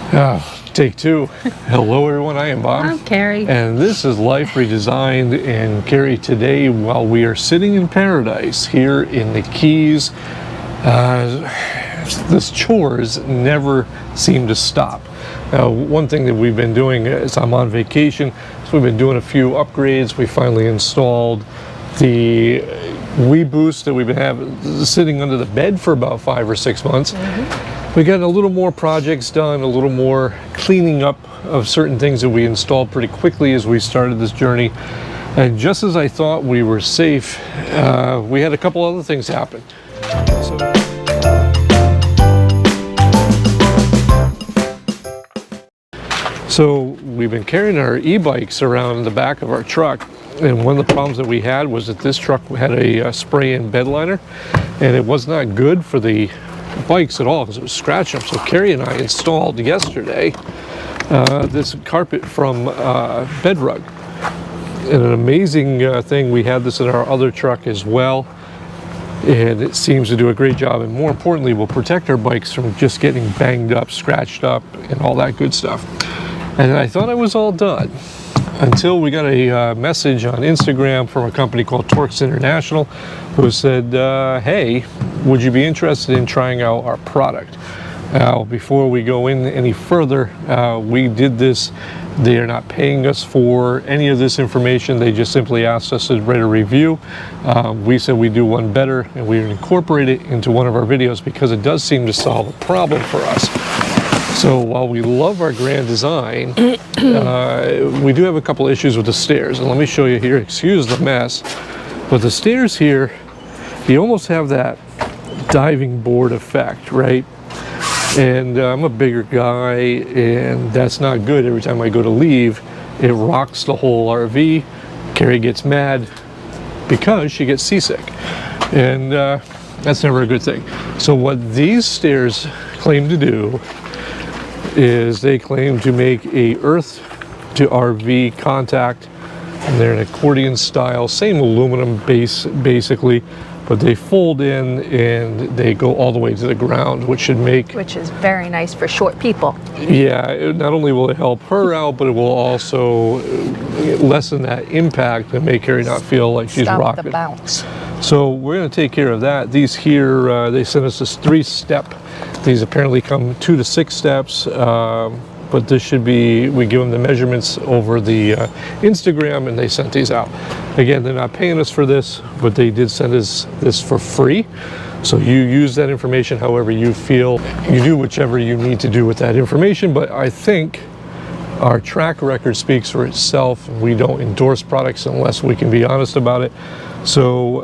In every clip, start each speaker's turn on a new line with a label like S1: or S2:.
S1: Take two. Hello everyone, I am Bob.
S2: I'm Carrie.
S1: And this is Life Redesigned. And Carrie, today while we are sitting in paradise here in the Keys, this chores never seem to stop. One thing that we've been doing is I'm on vacation, so we've been doing a few upgrades. We finally installed the Wii Boost that we've been having sitting under the bed for about 5 or 6 months. We got a little more projects done, a little more cleaning up of certain things that we installed pretty quickly as we started this journey. And just as I thought we were safe, we had a couple other things happen. So we've been carrying our e-bikes around in the back of our truck, and one of the problems that we had was that this truck had a spray-in bed liner, and it was not good for the bikes at all because it was scratching them. So Carrie and I installed yesterday this carpet from Bedrug, and an amazing thing. We had this in our other truck as well, and it seems to do a great job, and more importantly will protect our bikes from just getting banged up, scratched up, and all that good stuff. And I thought I was all done until we got a message on Instagram from a company called Torx International who said, hey, would you be interested in trying out our product? Now, before we go in any further, we did this. They are not paying us for any of this information. They just simply asked us to write a review. We said we'd do one better, and we would incorporate it into one of our videos because it does seem to solve a problem for us. So while we love our grand design, we do have a couple issues with the stairs. And let me show you here, excuse the mess, but the stairs here, you almost have that diving board effect, right? And I'm a bigger guy, and that's not good. Every time I go to leave, it rocks the whole RV. Carrie gets mad because she gets seasick. And that's never a good thing. So what these stairs claim to do is they claim to make a earth to RV contact, and they're an accordion style, same aluminum base basically, but they fold in and they go all the way to the ground, which is very nice for short people. Yeah, not only will it help her out, but it will also lessen that impact and make Carrie not feel like she's rocking. The bounce. So we're going to take care of that. These here, they sent us this 3-step. These apparently come 2 to 6 steps, but this should be, we give them the measurements over the Instagram, and they sent these out. Again, they're not paying us for this, but they did send us this for free. So you use that information however you feel. You do whichever you need to do with that information, but I think our track record speaks for itself. We don't endorse products unless we can be honest about it. So,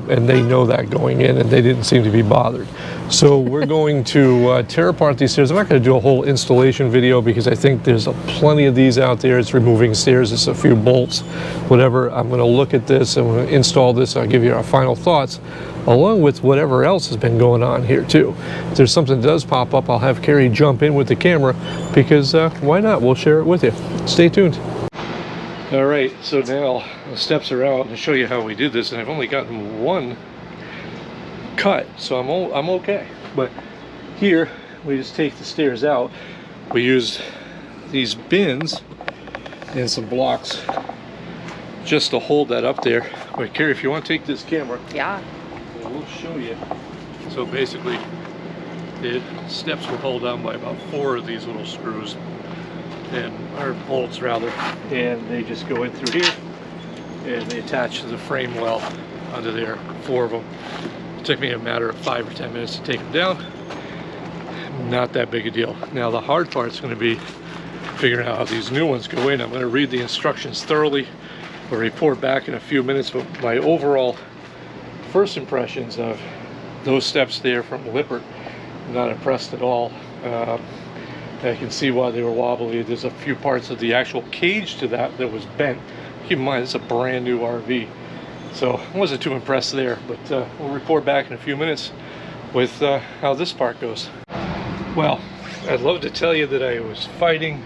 S1: and they know that going in, and they didn't seem to be bothered. So we're going to tear apart these stairs. I'm not going to do a whole installation video because I think there's plenty of these out there. It's removing stairs, it's a few bolts, whatever. I'm going to look at this, I'm going to install this, I'll give you our final thoughts, along with whatever else has been going on here too. If there's something that does pop up, I'll have Carrie jump in with the camera because why not? We'll share it with you. Stay tuned. All right, so now the steps are out to show you how we did this, and I've only gotten one cut, so I'm okay. But here, we just take the stairs out. We use these bins and some blocks just to hold that up there. Wait, Carrie, if you want to take this camera,
S2: yeah,
S1: we'll show you. So basically, the steps were held down by about 4 of these little screws, or bolts rather, and they just go in through here and they attach to the frame well under there, 4 of them. It took me a matter of 5 or 10 minutes to take them down. Not that big a deal. Now the hard part is going to be figuring out how these new ones go in. I'm going to read the instructions thoroughly. We'll report back in a few minutes, but my overall first impressions of those steps there from Lippert, I'm not impressed at all. I can see why they were wobbly. There's a few parts of the actual cage to that was bent. Keep in mind, it's a brand new RV. So I wasn't too impressed there, but we'll report back in a few minutes with how this part goes. Well, I'd love to tell you that I was fighting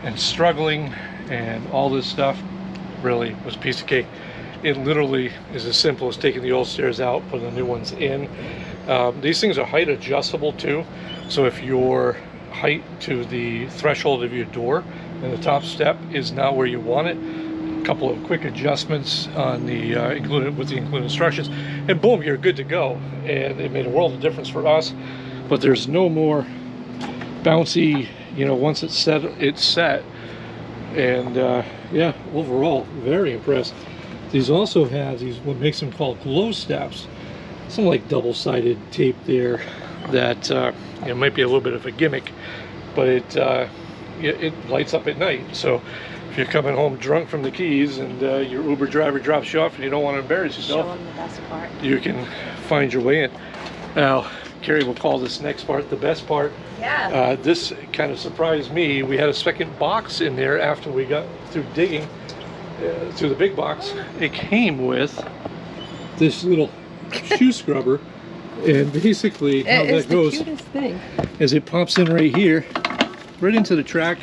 S1: and struggling and all this stuff. Really was a piece of cake. It literally is as simple as taking the old stairs out, putting the new ones in. These things are height adjustable too, so if you're height to the threshold of your door, and the top step is now where you want it. A couple of quick adjustments on the included instructions, and boom, you're good to go. And it made a world of difference for us. But there's no more bouncy, you know, once it's set, it's set. And yeah, overall, very impressed. These also have these, what makes them called glow steps, some like double-sided tape there that you know, might be a little bit of a gimmick, but it lights up at night. So if you're coming home drunk from the Keys and your Uber driver drops you off and you don't want to embarrass yourself,
S2: show them the best part.
S1: You can find your way in. Now, Carrie will call this next part the best part.
S2: Yeah.
S1: This kind of surprised me. We had a second box in there after we got through digging through the big box. It came with this little shoe scrubber, and basically how that goes
S2: the cutest thing
S1: is it pops in right here, right into the track,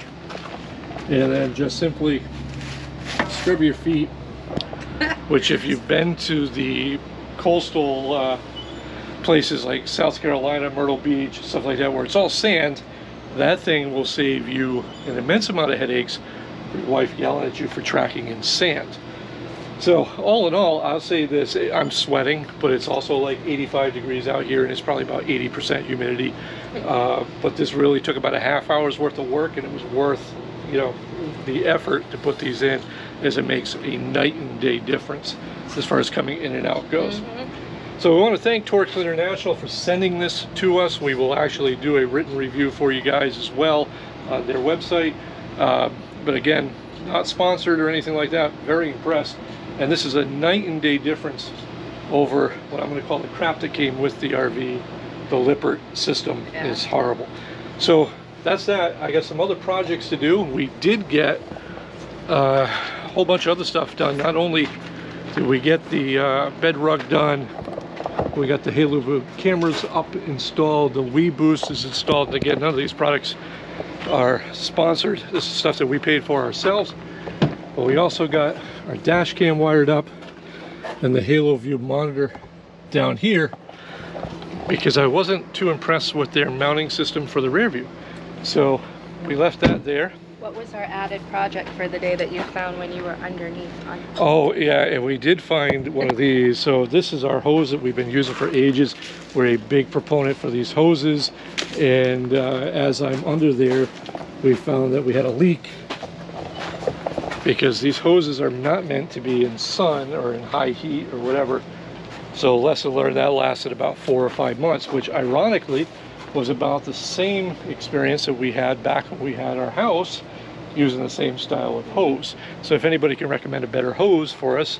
S1: and then just simply scrub your feet. Which, if you've been to the coastal places like South Carolina, Myrtle Beach, stuff like that, where it's all sand, that thing will save you an immense amount of headaches for your wife yelling at you for tracking in sand. So all in all, I'll say this, I'm sweating, but it's also like 85 degrees out here and it's probably about 80% humidity. But this really took about a half hour's worth of work, and it was worth, you know, the effort to put these in, as it makes a night and day difference as far as coming in and out goes. So we want to thank Torx International for sending this to us. We will actually do a written review for you guys as well on their website. But again, not sponsored or anything like that. Very impressed. And this is a night and day difference over what I'm going to call the crap that came with the RV. The Lippert system is horrible. So that's that. I got some other projects to do. We did get a whole bunch of other stuff done. Not only did we get the bed rug done, we got the Halo View cameras up installed, the Wii Boost is installed, and again, none of these products are sponsored. This is stuff that we paid for ourselves. But we also got our dash cam wired up and the Halo View monitor down here, because I wasn't too impressed with their mounting system for the rear view. So we left that there.
S2: What was our added project for the day that you found when you were underneath?
S1: Oh yeah, and we did find one of these. So this is our hose that we've been using for ages. We're a big proponent for these hoses, and as I'm under there, we found that we had a leak, because these hoses are not meant to be in sun or in high heat or whatever. So lesson learned, that lasted about 4 or 5 months, which ironically was about the same experience that we had back when we had our house using the same style of hose. So if anybody can recommend a better hose for us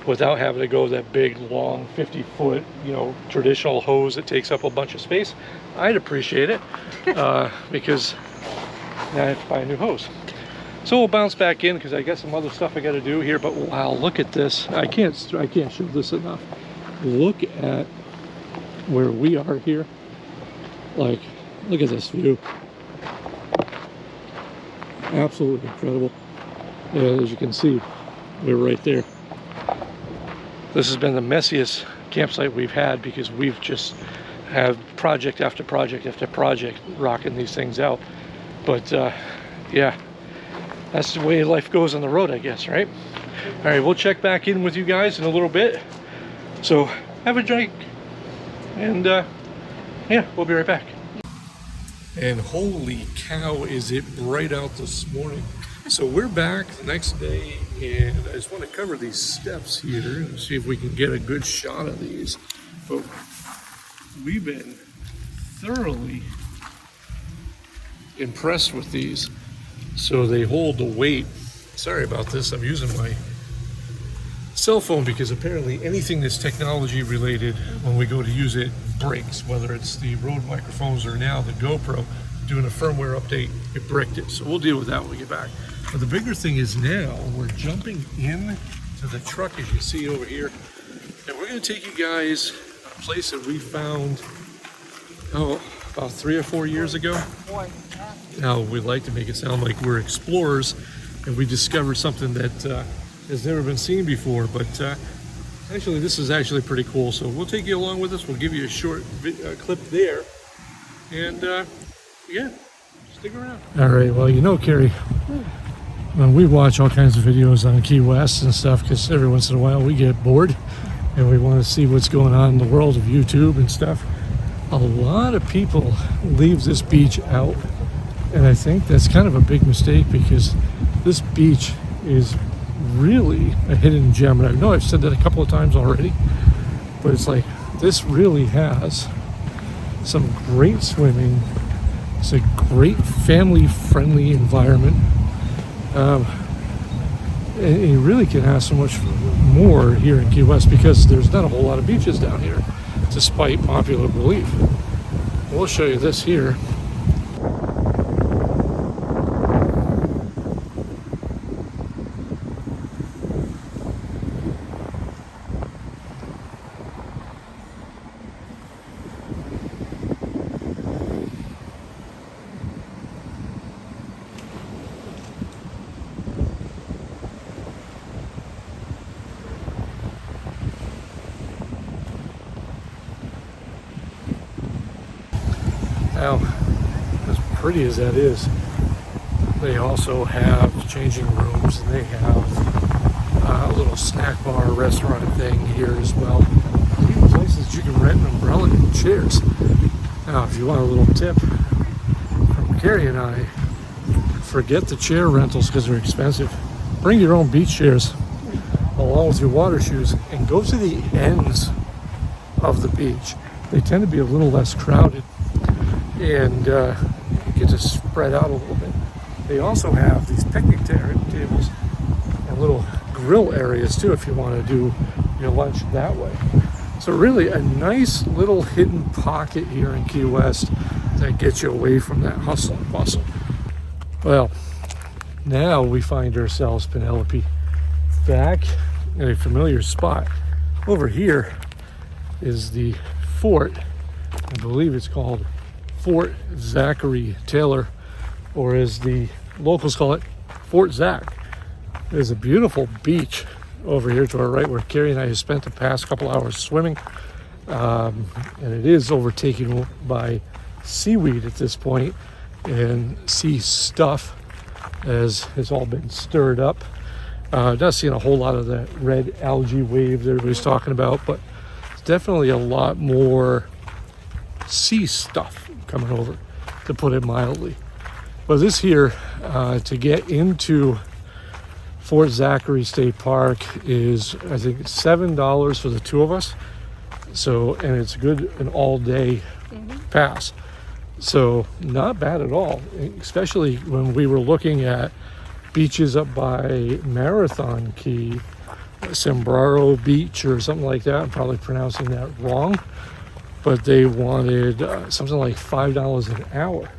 S1: without having to go that big, long, 50-foot, you know, traditional hose that takes up a bunch of space, I'd appreciate it, because now I have to buy a new hose. So we'll bounce back in because I got some other stuff I got to do here. But wow, look at this! I can't show this enough. Look at where we are here. Like, look at this view. Absolutely incredible. And as you can see, we're right there. This has been the messiest campsite we've had, because we've just have project after project after project rocking these things out. But yeah, that's the way life goes on the road, I guess, right? All right, we'll check back in with you guys in a little bit. So have a drink, and yeah, we'll be right back. And holy cow, is it bright out this morning. So we're back the next day, and I just want to cover these steps here and see if we can get a good shot of these. But we've been thoroughly impressed with these. So they hold the weight. Sorry about this, I'm using my cell phone because apparently anything that's technology related, when we go to use it, breaks. Whether it's the Rode microphones or now the GoPro, doing a firmware update, it bricked it. So we'll deal with that when we get back. But the bigger thing is now we're jumping in to the truck, as you see over here, and we're going to take you guys a place that we found about 3 or 4 years ago. Now we like to make it sound like we're explorers and we discovered something that has never been seen before, but actually this is actually pretty cool. So we'll take you along with us. We'll give you a short clip there, and yeah, Stick around. All right, well, you know, Carrie, when we watch all kinds of videos on Key West and stuff, because every once in a while we get bored and we want to see what's going on in the world of YouTube and stuff, a lot of people leave this beach out. And I think that's kind of a big mistake, because this beach is really a hidden gem. And I know I've said that a couple of times already, but it's like, this really has some great swimming. It's a great family-friendly environment. And you really can ask so much more here in Key West, because there's not a whole lot of beaches down here, despite popular belief. We'll show you this here. Now, as pretty as that is, they also have changing rooms, and they have a little snack bar restaurant thing here as well. Even places you can rent an umbrella and chairs. Now, if you want a little tip from Carrie and I, forget the chair rentals because they're expensive. Bring your own beach chairs along with your water shoes and go to the ends of the beach. They tend to be a little less crowded, and you get to spread out a little bit. They also have these picnic tables and little grill areas too, if you want to do your lunch that way. So really a nice little hidden pocket here in Key West that gets you away from that hustle and bustle. Well, now we find ourselves, Penelope, back in a familiar spot. Over here is the fort. I believe it's called Fort Zachary Taylor, or as the locals call it, Fort Zach. There's a beautiful beach over here to our right, where Carrie and I have spent the past couple hours swimming, and it is overtaken by seaweed at this point, and sea stuff has all been stirred up. Not seeing a whole lot of that red algae wave that everybody's talking about, but it's definitely a lot more sea stuff coming over, to put it mildly. But this here, to get into Fort Zachary State Park, is, I think, $7 for the two of us. So, and it's good an all-day pass. So not bad at all, especially when we were looking at beaches up by Marathon Key, Sombrero Beach or something like that. I'm probably pronouncing that wrong, but they wanted something like $5 an hour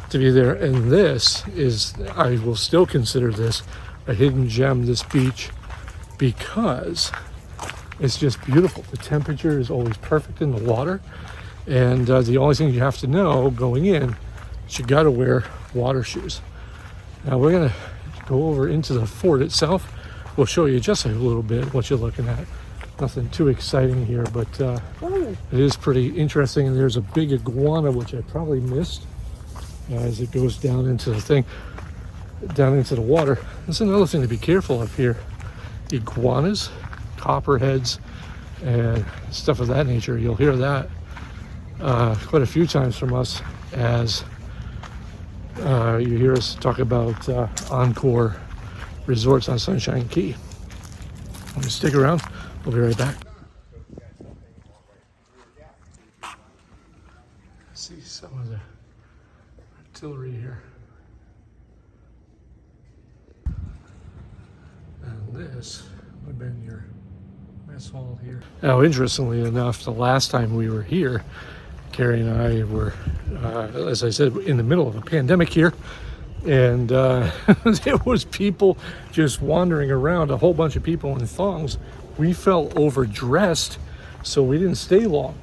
S1: to be there. And this is, I will still consider this a hidden gem, this beach, because it's just beautiful. The temperature is always perfect in the water, and the only thing you have to know going in is you got to wear water shoes. Now we're gonna go over into the fort itself. We'll show you just a little bit what you're looking at. Nothing too exciting here, but it is pretty interesting. And there's a big iguana, which I probably missed as it goes down into the thing, down into the water. That's another thing to be careful of here. Iguanas, copperheads, and stuff of that nature. You'll hear that quite a few times from us as you hear us talk about Encore Resorts on Sunshine Key. Stick around. We'll be right back. See some of the artillery here. And this would have been your mess hall here. Now, interestingly enough, the last time we were here, Carrie and I were, as I said, in the middle of a pandemic here. And there was people just wandering around, a whole bunch of people in thongs. We felt overdressed, so we didn't stay long.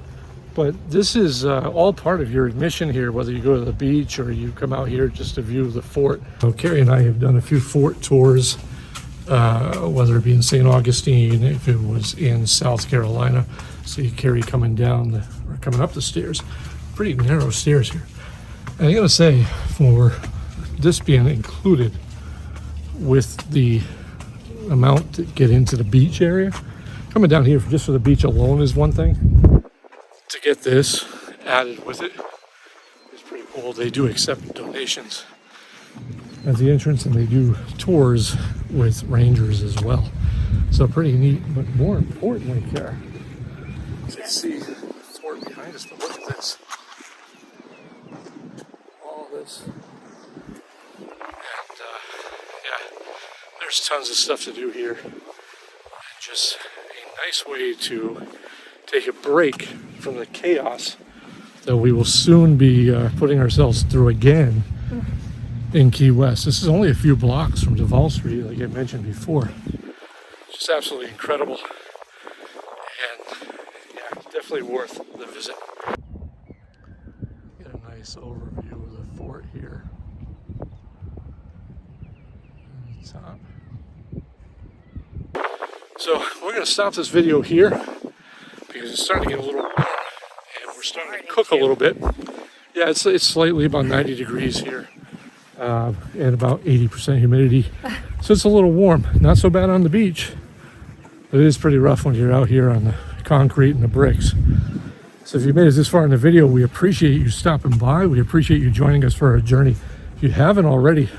S1: But this is all part of your admission here, whether you go to the beach or you come out here just to view the fort. So Carrie and I have done a few fort tours, whether it be in St. Augustine, if it was in South Carolina. See Carrie coming down or coming up the stairs. Pretty narrow stairs here. And I gotta say, for this being included with the amount to get into the beach area, coming down here just for the beach alone is one thing. To get this added with it is pretty cool. They do accept donations at the entrance, and they do tours with rangers as well. So pretty neat. But more importantly, Kara, you can see the fort behind us, but look at this. All this. And yeah, there's tons of stuff to do here. And just a nice way to take a break from the chaos that we will soon be putting ourselves through again in Key West. This is only a few blocks from Duval Street, like I mentioned before. It's just absolutely incredible. And yeah, definitely worth the visit. Get a nice overview of the fort here. On the top. So we're going to stop this video here because it's starting to get a little warm and we're starting to cook a little bit. Yeah, it's slightly about 90 degrees here and about 80% humidity. So it's a little warm. Not so bad on the beach, but it is pretty rough when you're out here on the concrete and the bricks. So if you made it this far in the video, we appreciate you stopping by. We appreciate you joining us for our journey. If you haven't already,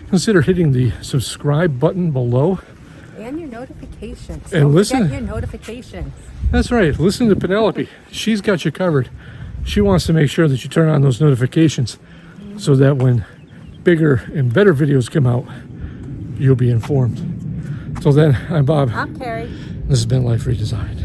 S1: consider hitting the subscribe button below.
S3: And your notifications.
S1: And
S3: Don't
S1: listen.
S3: forget your notifications.
S1: That's right. Listen to Penelope. She's got you covered. She wants to make sure that you turn on those notifications so that when bigger and better videos come out, you'll be informed. Till then, I'm Bob.
S3: I'm Carrie.
S1: This has been Life Redesigned.